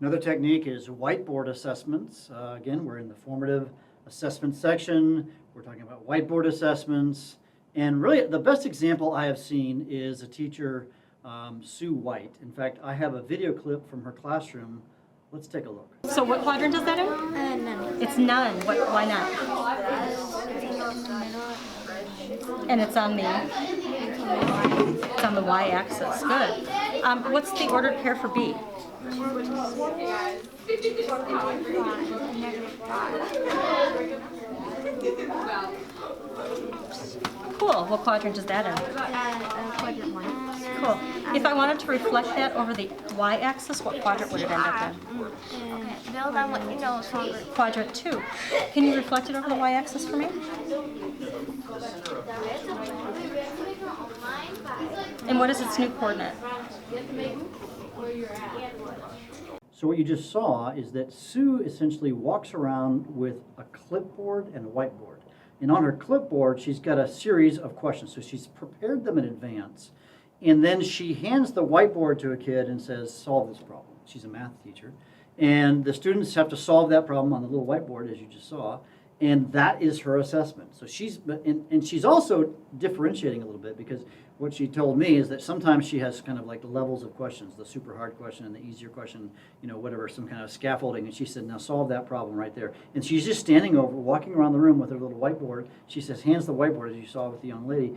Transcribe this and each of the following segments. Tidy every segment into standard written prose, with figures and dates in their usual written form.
Another technique is whiteboard assessments. Again, we're in the formative assessment section. We're talking about whiteboard assessments. And really, the best example I have seen is a teacher, Sue White. In fact, I have a video clip from her classroom. Let's take a look. So what quadrant is that in? None. It's none. Why not? And it's on the y-axis. Good. What's the ordered pair for B? Cool. What quadrant is that in? Quadrant 1. Cool. If I wanted to reflect that over the y-axis, what quadrant would it end up in? Build on what you know. Quadrant 2. Can you reflect it over the y-axis for me? And what is its new coordinate? So what you just saw is that Sue essentially walks around with a clipboard and a whiteboard. And on her clipboard, she's got a series of questions. So she's prepared them in advance. And then she hands the whiteboard to a kid and says, solve this problem. She's a math teacher. And the students have to solve that problem on the little whiteboard, as you just saw. And that is her assessment. So she's also differentiating a little bit, because what she told me is that sometimes she has kind of like levels of questions, the super hard question and the easier question, whatever, some kind of scaffolding. And she said, now solve that problem right there. And she's just standing over, walking around the room with her little whiteboard. She says, hands the whiteboard, as you saw with the young lady.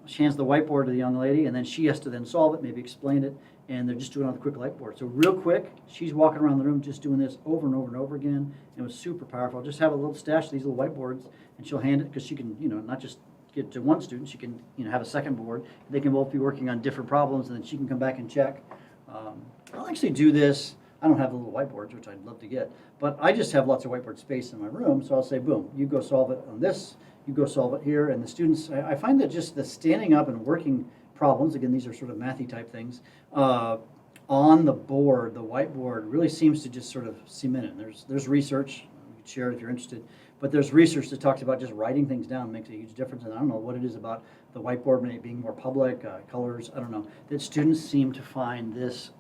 She hands the whiteboard to the young lady, and then she has to then solve it, maybe explain it. And they're just doing it on the quick whiteboard. So real quick, she's walking around the room just doing this over and over and over again. And it was super powerful. Just have a little stash of these little whiteboards, and she'll hand it, because she can, not just get to one student, she can, have a second board. They can both be working on different problems, and then she can come back and check. I'll actually do this. I don't have the little whiteboards, which I'd love to get, but I just have lots of whiteboard space in my room. So I'll say, boom, you go solve it on this, you go solve it here. And the students, I find that just the standing up and working problems, again, these are sort of mathy type things, on the board, the whiteboard, really seems to just sort of cement it. There's research, you can share it if you're interested, but there's research that talks about just writing things down makes a huge difference. And I don't know what it is about the whiteboard maybe being more public, colors, I don't know, that students seem to find this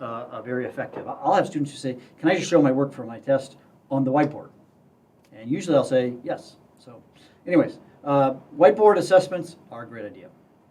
very effective. I'll have students who say, can I just show my work for my test on the whiteboard? And usually I'll say, yes. So anyways, whiteboard assessments are a great idea.